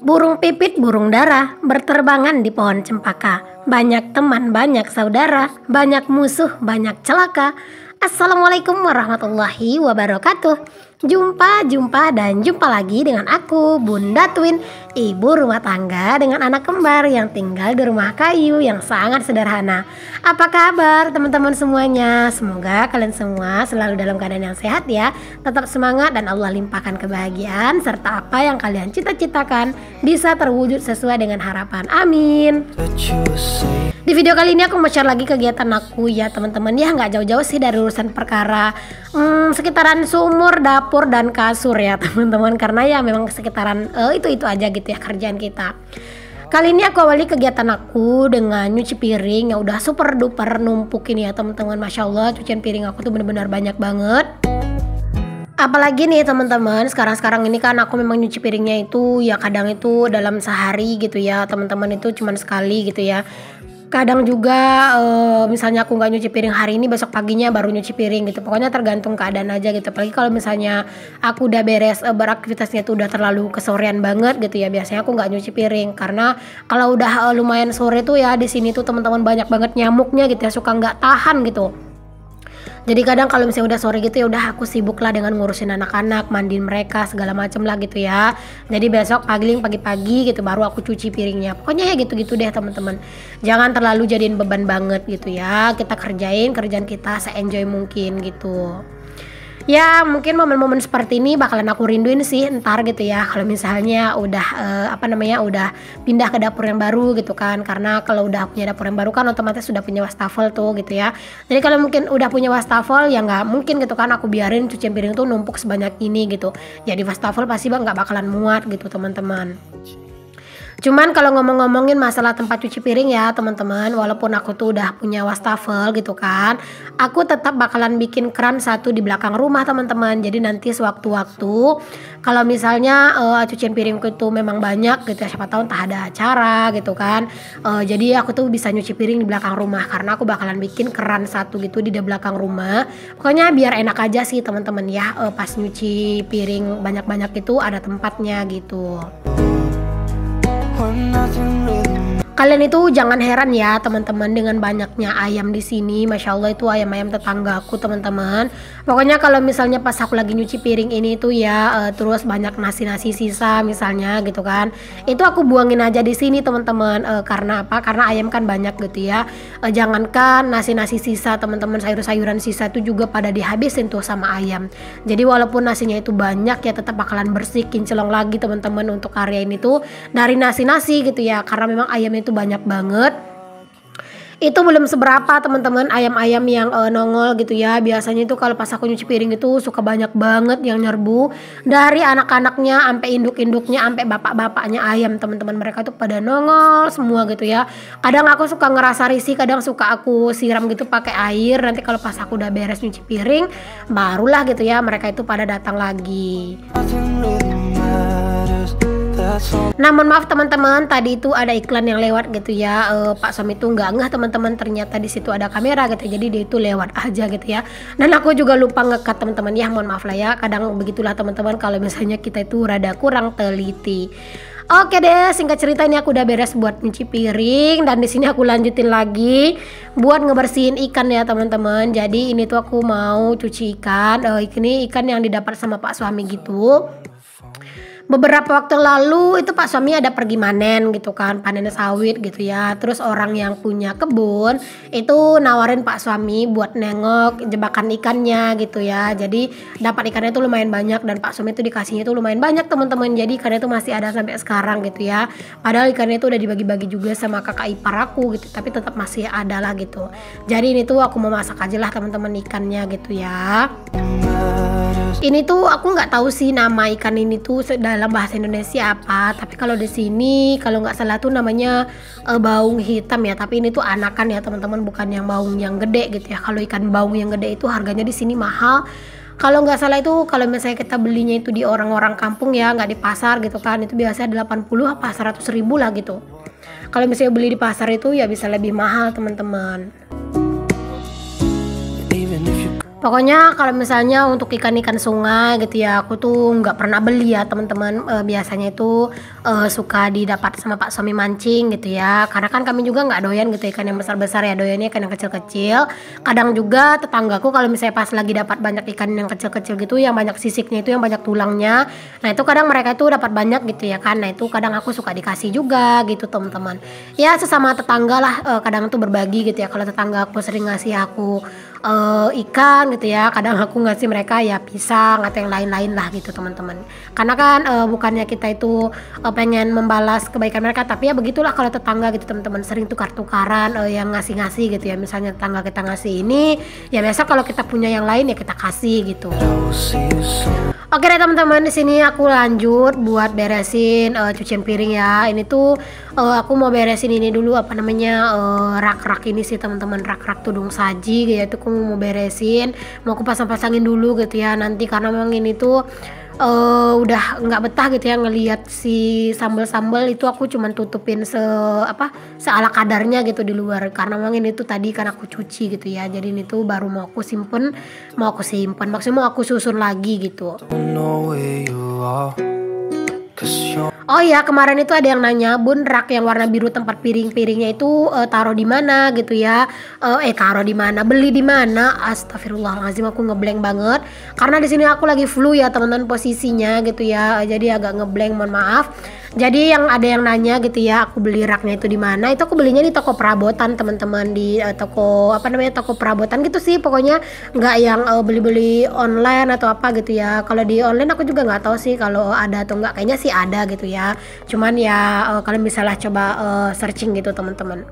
Burung pipit, burung dara, berterbangan di pohon cempaka. Banyak teman, banyak saudara, banyak musuh, banyak celaka. Assalamualaikum warahmatullahi wabarakatuh. Jumpa dan jumpa lagi dengan aku, Bunda Twin, ibu rumah tangga dengan anak kembar yang tinggal di rumah kayu yang sangat sederhana. Apa kabar teman-teman semuanya? Semoga kalian semua selalu dalam keadaan yang sehat ya. Tetap semangat dan Allah limpahkan kebahagiaan serta apa yang kalian cita-citakan bisa terwujud sesuai dengan harapan. Amin. Di video kali ini aku mau share lagi kegiatan aku ya teman-teman, ya nggak jauh-jauh sih dari urusan perkara sekitaran sumur, dapur dan kasur ya teman-teman, karena ya memang sekitaran itu aja gitu ya kerjaan kita. Kali ini aku awali kegiatan aku dengan nyuci piring yang udah super duper numpuk ini ya teman-teman. Masya Allah, cucian piring aku tuh bener-bener banyak banget. Apalagi nih teman-teman, sekarang ini kan aku memang nyuci piringnya itu ya kadang itu dalam sehari gitu ya teman-teman, itu cuman sekali gitu ya. Kadang juga misalnya aku nggak nyuci piring hari ini, besok paginya baru nyuci piring gitu. Pokoknya tergantung keadaan aja gitu. Apalagi kalau misalnya aku udah beres beraktivitasnya itu udah terlalu kesorean banget gitu ya, biasanya aku nggak nyuci piring. Karena kalau udah lumayan sore tuh ya di sini tuh teman-teman banyak banget nyamuknya gitu ya, suka nggak tahan gitu. Jadi kadang kalau misalnya udah sore gitu ya udah aku sibuk lah dengan ngurusin anak-anak, mandiin mereka segala macem lah gitu ya. Jadi besok pagi-pagi gitu baru aku cuci piringnya. Pokoknya ya gitu-gitu deh teman-teman. Jangan terlalu jadiin beban banget gitu ya. Kita kerjain kerjaan kita se-enjoy mungkin gitu. Ya mungkin momen-momen seperti ini bakalan aku rinduin sih ntar gitu ya, kalau misalnya udah udah pindah ke dapur yang baru gitu kan. Karena kalau udah punya dapur yang baru kan otomatis sudah punya wastafel tuh gitu ya. Jadi kalau mungkin udah punya wastafel ya nggak mungkin gitu kan aku biarin cucian piring tuh numpuk sebanyak ini gitu. Jadi wastafel pasti nggak bakalan muat gitu teman-teman. Cuman kalau ngomongin masalah tempat cuci piring ya teman-teman, walaupun aku tuh udah punya wastafel gitu kan, aku tetap bakalan bikin keran satu di belakang rumah teman-teman. Jadi nanti sewaktu-waktu kalau misalnya cucian piringku itu memang banyak gitu ya, siapa tahu entah ada acara gitu kan, jadi aku tuh bisa nyuci piring di belakang rumah karena aku bakalan bikin keran satu gitu di belakang rumah. Pokoknya biar enak aja sih teman-teman ya, pas nyuci piring banyak-banyak itu ada tempatnya gitu. Kalian itu jangan heran ya teman-teman dengan banyaknya ayam di sini. Masya Allah itu ayam-ayam tetanggaku teman-teman. Pokoknya kalau misalnya pas aku lagi nyuci piring ini tuh ya terus banyak nasi-nasi sisa misalnya gitu kan, itu aku buangin aja di sini teman-teman. Karena apa? Karena ayam kan banyak gitu ya. Jangankan nasi-nasi sisa teman-teman, sayur-sayuran sisa itu juga pada dihabisin tuh sama ayam. Jadi walaupun nasinya itu banyak ya tetap bakalan bersih kinclong lagi teman-teman untuk area ini tuh dari nasi-nasi gitu ya. Karena memang ayamnya itu banyak banget. Itu belum seberapa teman-teman ayam-ayam yang nongol gitu ya. Biasanya itu kalau pas aku nyuci piring itu suka banyak banget yang nyerbu, dari anak-anaknya sampai induk-induknya sampai bapak-bapaknya ayam teman-teman, mereka tuh pada nongol semua gitu ya. Kadang aku suka ngerasa risih, kadang suka aku siram gitu pakai air. Nanti kalau pas aku udah beres nyuci piring barulah gitu ya mereka itu pada datang lagi. Namun maaf teman-teman, tadi itu ada iklan yang lewat gitu ya. Pak suami itu nggak ngeh teman-teman, ternyata di situ ada kamera gitu. Jadi dia itu lewat aja gitu ya. Dan aku juga lupa ngekat teman-teman ya, mohon maaf lah ya. Kadang begitulah teman-teman kalau misalnya kita itu rada kurang teliti. Oke deh, singkat cerita ini aku udah beres buat nyuci piring dan di sini aku lanjutin lagi buat ngebersihin ikan ya teman-teman. Jadi ini tuh aku mau cuci ikan. Ini ikan yang didapat sama Pak suami gitu. Beberapa waktu lalu itu Pak suami ada pergi manen gitu kan, panen sawit gitu ya. Terus orang yang punya kebun itu nawarin Pak suami buat nengok jebakan ikannya gitu ya. Jadi dapat ikannya itu lumayan banyak dan Pak suami itu dikasihnya itu lumayan banyak teman-teman. Jadi ikannya itu masih ada sampai sekarang gitu ya. Padahal ikannya itu udah dibagi-bagi juga sama kakak ipar aku gitu, tapi tetap masih ada lah gitu. Jadi ini tuh aku mau masak aja lah teman-teman ikannya gitu ya. Ini tuh aku nggak tahu sih nama ikan ini tuh dalam bahasa Indonesia apa, tapi kalau di sini kalau nggak salah tuh namanya baung hitam ya. Tapi ini tuh anakan ya teman-teman, bukan yang baung yang gede gitu ya. Kalau ikan baung yang gede itu harganya di sini mahal. Kalau nggak salah itu kalau misalnya kita belinya itu di orang-orang kampung ya, nggak di pasar gitu kan, itu biasanya 80 apa 100 ribu lah gitu. Kalau misalnya beli di pasar itu ya bisa lebih mahal teman-teman. Pokoknya kalau misalnya untuk ikan-ikan sungai gitu ya, aku tuh nggak pernah beli ya teman-teman. Biasanya itu suka didapat sama Pak suami mancing gitu ya, karena kan kami juga nggak doyan gitu ikan yang besar-besar ya, doyannya ikan yang kecil-kecil. Kadang juga tetanggaku kalau misalnya pas lagi dapat banyak ikan yang kecil-kecil gitu, yang banyak sisiknya itu, yang banyak tulangnya, nah itu kadang mereka itu dapat banyak gitu ya kan, nah itu kadang aku suka dikasih juga gitu teman-teman. Ya sesama tetangga lah, kadang tuh berbagi gitu ya. Kalau tetangga aku sering ngasih aku ikan gitu ya, kadang aku ngasih mereka ya pisang atau yang lain-lain lah gitu teman-teman. Karena kan bukannya kita itu pengen membalas kebaikan mereka, tapi ya begitulah kalau tetangga gitu teman-teman, sering tukar-tukaran yang ngasih-ngasih gitu ya. Misalnya tetangga kita ngasih ini, ya biasa kalau kita punya yang lain ya kita kasih gitu. Oke deh teman-teman, di sini aku lanjut buat beresin cucian piring ya. Ini tuh aku mau beresin ini dulu, apa namanya, rak-rak ini sih teman-teman, rak-rak tudung saji gitu. Aku mau beresin, mau aku pasang-pasangin dulu gitu ya nanti, karena memang ini tuh udah nggak betah gitu ya ngelihat si sambal-sambal itu. Aku cuman tutupin seala kadarnya gitu di luar, karena memang ini tuh tadi kan aku cuci gitu ya, jadi ini tuh baru mau aku simpen maksudnya mau aku susun lagi gitu. Oh iya, kemarin itu ada yang nanya, Bun, rak yang warna biru tempat piring-piringnya itu taruh di mana gitu ya? Taruh di mana? Beli di mana? Astagfirullahaladzim, aku ngeblank banget. Karena di sini aku lagi flu ya teman-teman posisinya gitu ya. Jadi agak ngeblank, mohon maaf. Jadi yang ada yang nanya gitu ya, aku beli raknya itu di mana? Itu aku belinya di toko perabotan teman-teman, di toko toko perabotan gitu sih. Pokoknya nggak yang beli-beli online atau apa gitu ya. Kalau di online aku juga nggak tahu sih kalau ada atau nggak, kayaknya sih ada gitu ya. Cuman ya kalian bisalah coba searching gitu teman-teman.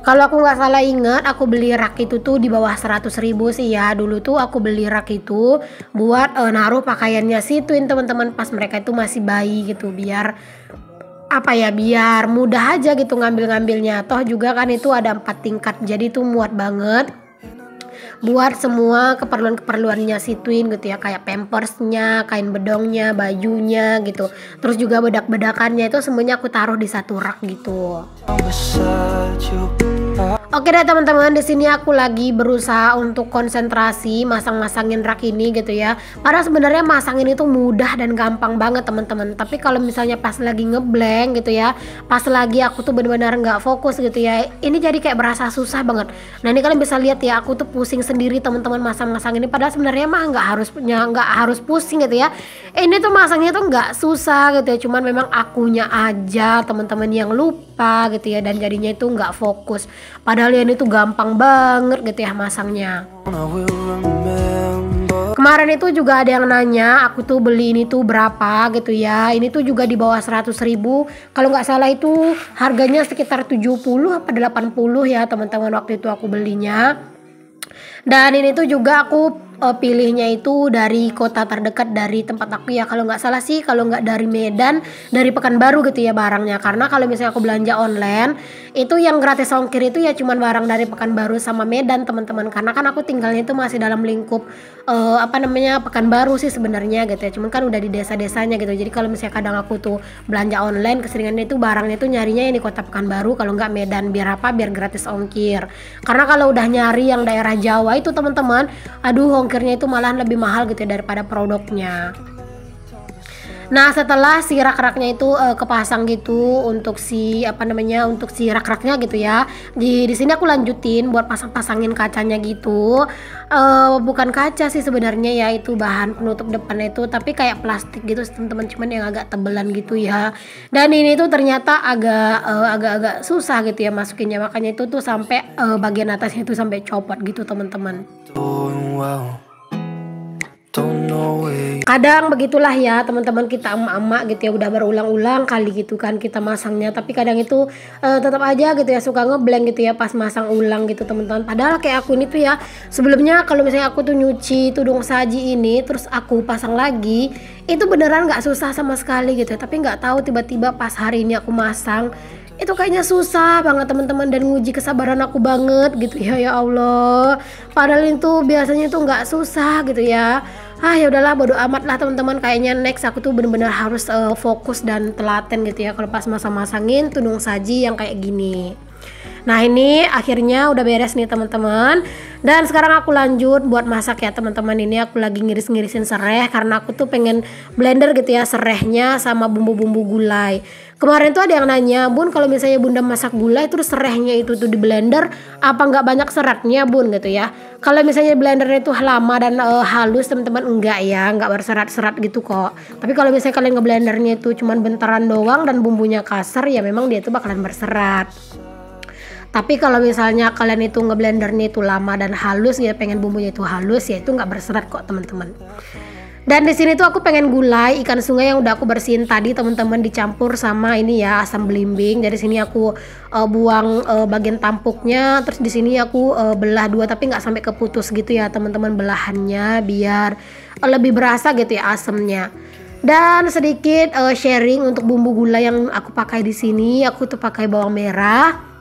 Kalau aku nggak salah ingat, aku beli rak itu tuh di bawah 100.000 sih ya. Dulu tuh aku beli rak itu buat naruh pakaiannya si Twin teman-teman, pas mereka itu masih bayi gitu, biar biar mudah aja gitu ngambil-ngambilnya. Toh juga kan itu ada 4 tingkat, jadi tuh muat banget buat semua keperluan-keperluannya si Twin gitu ya, kayak pampersnya, kain bedongnya, bajunya gitu. Terus juga bedak-bedakannya itu semuanya aku taruh di satu rak gitu. Oke deh teman-teman, di sini aku lagi berusaha untuk konsentrasi masang-masangin rak ini gitu ya. Padahal sebenarnya masangin itu mudah dan gampang banget teman-teman. Tapi kalau misalnya pas lagi ngeblank gitu ya, pas lagi aku tuh benar-benar nggak fokus gitu ya, ini jadi kayak berasa susah banget. Nah ini kalian bisa lihat ya, aku tuh pusing sendiri teman-teman masang-masang ini. Padahal sebenarnya mah nggak harus pusing gitu ya. Ini tuh masangnya tuh nggak susah gitu ya, cuman memang akunya aja teman-teman yang lupa gitu ya, dan jadinya itu nggak fokus. Padahal ini tuh gampang banget gitu ya masangnya. Kemarin itu juga ada yang nanya, aku tuh beli ini tuh berapa gitu ya. Ini tuh juga di bawah 100.000. Kalau nggak salah itu harganya sekitar 70 apa 80 ya teman-teman, waktu itu aku belinya. Dan ini tuh juga aku pilihnya itu dari kota terdekat dari tempat aku ya. Kalau nggak salah sih, kalau nggak dari Medan, dari Pekanbaru gitu ya barangnya. Karena kalau misalnya aku belanja online, itu yang gratis ongkir itu ya cuman barang dari Pekanbaru sama Medan teman-teman. Karena kan aku tinggalnya itu masih dalam lingkup Pekanbaru sih sebenarnya gitu ya. Cuman kan udah di desa-desanya gitu. Jadi kalau misalnya kadang aku tuh belanja online, keseringannya itu barangnya itu nyarinya yang di kota Pekanbaru, kalau nggak Medan. Biar apa? Biar gratis ongkir. Karena kalau udah nyari yang daerah Jawa itu teman-teman, aduh ongkirnya itu malahan lebih mahal gitu ya daripada produknya. Nah setelah si rak-raknya itu kepasang gitu untuk si untuk si rak-raknya gitu ya, di sini aku lanjutin buat pasang-pasangin kacanya gitu. Bukan kaca sih sebenarnya ya, itu bahan penutup depan itu, tapi kayak plastik gitu teman-teman, cuman yang agak tebelan gitu ya. Dan ini tuh ternyata agak susah gitu ya masukinnya, makanya itu tuh sampai bagian atasnya itu sampai copot gitu teman-teman. Kadang begitulah ya teman-teman, kita emak-emak gitu ya, udah berulang-ulang kali gitu kan kita masangnya, tapi kadang itu tetap aja gitu ya suka ngeblank gitu ya pas masang ulang gitu teman-teman. Padahal kayak aku ini tuh ya, sebelumnya kalau misalnya aku tuh nyuci tudung saji ini terus aku pasang lagi, itu beneran nggak susah sama sekali gitu ya. Tapi nggak tahu tiba-tiba pas hari ini aku masang, itu kayaknya susah banget teman-teman, dan nguji kesabaran aku banget gitu ya. Ya Allah, padahal itu biasanya itu nggak susah gitu ya. Ya udahlah, bodo amat lah teman-teman. Kayaknya next aku tuh bener-bener harus fokus dan telaten gitu ya kalau pas masang-masangin tudung saji yang kayak gini. Nah ini akhirnya udah beres nih teman-teman. Dan sekarang aku lanjut buat masak ya teman-teman. Ini aku lagi ngiris-ngirisin sereh karena aku tuh pengen blender gitu ya serehnya sama bumbu-bumbu gulai. Kemarin tuh ada yang nanya, Bun kalau misalnya Bunda masak gulai terus serehnya itu tuh di blender apa nggak banyak seratnya Bun gitu ya. Kalau misalnya blendernya itu lama dan halus teman-teman, enggak ya, nggak berserat-serat gitu kok. Tapi kalau misalnya kalian ngeblendernya itu cuman bentaran doang dan bumbunya kasar ya memang dia itu bakalan berserat. Tapi kalau misalnya kalian itu ngeblendernya itu lama dan halus ya, pengen bumbunya itu halus ya, itu nggak berserat kok teman-teman. Dan di sini tuh aku pengen gulai ikan sungai yang udah aku bersihin tadi teman-teman, dicampur sama ini ya asam belimbing. Jadi sini aku buang bagian tampuknya, terus di sini aku belah dua tapi nggak sampai keputus gitu ya teman-teman belahannya, biar lebih berasa gitu ya asamnya. Dan sedikit sharing untuk bumbu gulai yang aku pakai di sini, aku tuh pakai bawang merah,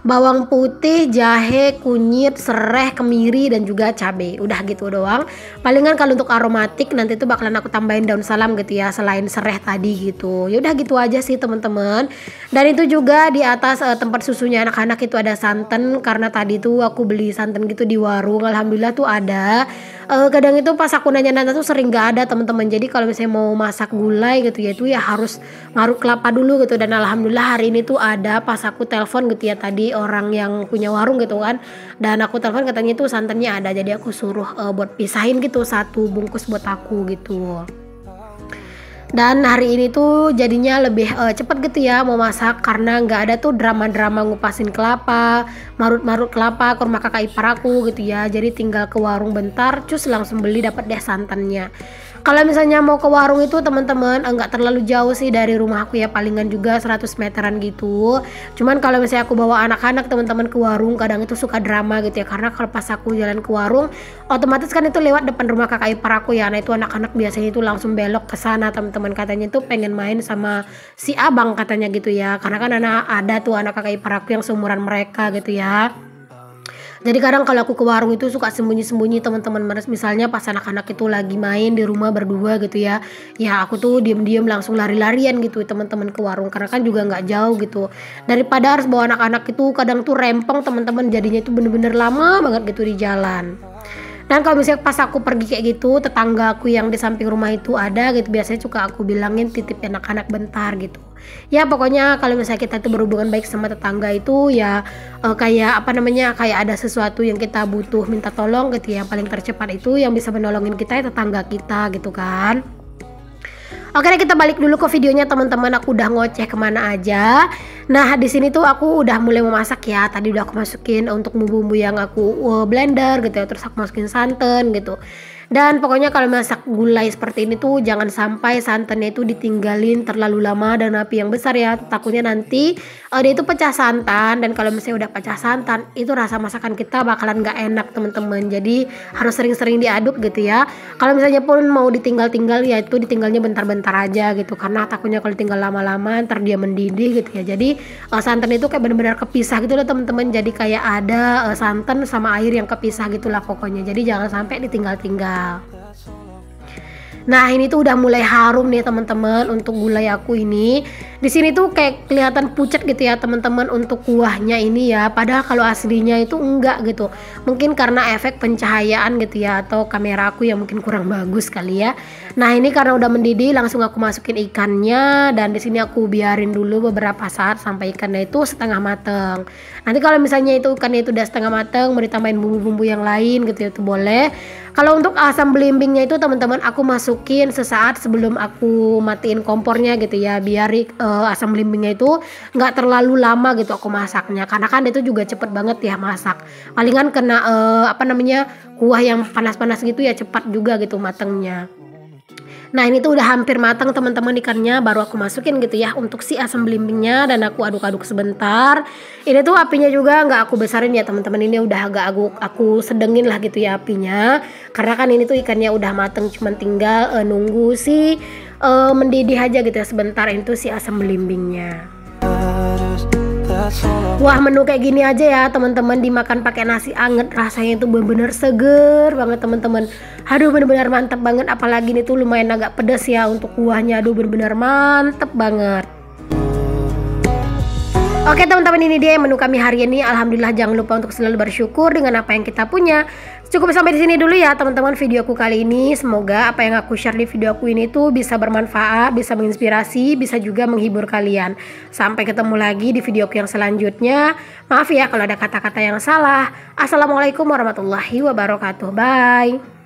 bawang putih, jahe, kunyit, sereh, kemiri, dan juga cabai. Udah gitu doang. Palingan kalau untuk aromatik nanti tuh bakalan aku tambahin daun salam gitu ya, selain sereh tadi gitu. Ya udah gitu aja sih teman-teman. Dan itu juga di atas tempat susunya anak-anak itu ada santan, karena tadi tuh aku beli santan gitu di warung. Alhamdulillah tuh ada. Kadang itu pas aku nanya-nanya tuh sering gak ada teman-teman. Jadi kalau misalnya mau masak gulai gitu ya, itu ya harus ngaruk kelapa dulu gitu. Dan alhamdulillah hari ini tuh ada pas aku telepon gitu ya tadi orang yang punya warung gitu kan. Dan aku telepon katanya itu santannya ada. Jadi aku suruh buat pisahin gitu satu bungkus buat aku gitu. Dan hari ini tuh jadinya lebih cepet gitu ya mau masak, karena nggak ada tuh drama-drama ngupasin kelapa, marut-marut kelapa ke rumah kakak ipar aku gitu ya. Jadi tinggal ke warung bentar, cus langsung beli dapat deh santannya. Kalau misalnya mau ke warung itu teman-teman nggak terlalu jauh sih dari rumah aku ya, palingan juga 100 meteran gitu. Cuman kalau misalnya aku bawa anak-anak teman-teman ke warung kadang itu suka drama gitu ya, karena kalau pas aku jalan ke warung otomatis kan itu lewat depan rumah kakak ipar aku ya. Nah itu anak-anak biasanya itu langsung belok ke sana teman-teman, katanya tuh pengen main sama si abang katanya gitu ya, karena kan ada tuh anak kakak ipar aku yang seumuran mereka gitu ya. Jadi kadang kalau aku ke warung itu suka sembunyi-sembunyi teman-teman. Misalnya pas anak-anak itu lagi main di rumah berdua gitu ya, ya aku tuh diem-diem langsung lari-larian gitu teman-teman ke warung, karena kan juga nggak jauh gitu. Daripada harus bawa anak-anak itu kadang tuh rempong teman-teman, jadinya itu bener-bener lama banget gitu di jalan. Dan kalau misalnya pas aku pergi kayak gitu, tetangga aku yang di samping rumah itu ada gitu, biasanya suka aku bilangin titip anak-anak bentar gitu. Ya pokoknya kalau misalnya kita itu berhubungan baik sama tetangga itu ya kayak apa namanya, kayak ada sesuatu yang kita butuh minta tolong gitu ya, paling tercepat itu yang bisa menolongin kita ya tetangga kita gitu kan. Oke deh, kita balik dulu ke videonya teman-teman. Aku udah ngoceh kemana aja. Nah di sini tuh aku udah mulai memasak ya. Tadi udah aku masukin untuk bumbu-bumbu yang aku blender gitu ya. Terus aku masukin santan gitu. Dan pokoknya kalau masak gulai seperti ini tuh jangan sampai santannya itu ditinggalin terlalu lama dan api yang besar ya. Takutnya nanti dia itu pecah santan, dan kalau misalnya udah pecah santan itu rasa masakan kita bakalan gak enak teman-teman. Jadi harus sering-sering diaduk gitu ya. Kalau misalnya pun mau ditinggal-tinggal ya itu ditinggalnya bentar-bentar aja gitu, karena takutnya kalau tinggal lama-lama ntar dia mendidih gitu ya. Jadi santan itu kayak benar-benar kepisah gitu loh teman-teman. Jadi kayak ada santan sama air yang kepisah gitulah pokoknya. Jadi jangan sampai ditinggal-tinggal. Nah ini tuh udah mulai harum nih teman-teman untuk gulai aku ini. Di sini tuh kayak kelihatan pucat gitu ya teman-teman untuk kuahnya ini ya. Padahal kalau aslinya itu enggak gitu. Mungkin karena efek pencahayaan gitu ya, atau kamera aku yang mungkin kurang bagus kali ya. Nah ini karena udah mendidih langsung aku masukin ikannya, dan di sini aku biarin dulu beberapa saat sampai ikannya itu setengah mateng. Nanti kalau misalnya itu ikannya itu udah setengah mateng mau ditambahin bumbu-bumbu yang lain gitu ya, itu boleh. Kalau untuk asam belimbingnya itu teman-teman aku masukin sesaat sebelum aku matiin kompornya gitu ya, biar asam belimbingnya itu nggak terlalu lama gitu aku masaknya, karena kan itu juga cepet banget ya masak. Palingan kena apa namanya, kuah yang panas-panas gitu ya cepat juga gitu matangnya. Nah ini tuh udah hampir matang teman-teman ikannya, baru aku masukin gitu ya untuk si asam belimbingnya, dan aku aduk-aduk sebentar. Ini tuh apinya juga nggak aku besarin ya teman-teman, ini udah agak aku sedengin lah gitu ya apinya, karena kan ini tuh ikannya udah mateng, cuman tinggal nunggu si mendidih aja gitu ya sebentar. Itu si asam belimbingnya. Wah menu kayak gini aja ya teman-teman, dimakan pakai nasi anget rasanya itu bener-bener seger banget teman-teman. Aduh bener-bener mantep banget, apalagi ini tuh lumayan agak pedas ya untuk kuahnya. Aduh bener-bener mantep banget. Oke teman-teman, ini dia menu kami hari ini. Alhamdulillah, jangan lupa untuk selalu bersyukur dengan apa yang kita punya. Cukup sampai di sini dulu ya teman-teman videoku kali ini. Semoga apa yang aku share di videoku ini tuh bisa bermanfaat, bisa menginspirasi, bisa juga menghibur kalian. Sampai ketemu lagi di videoku yang selanjutnya. Maaf ya kalau ada kata-kata yang salah. Assalamualaikum warahmatullahi wabarakatuh. Bye.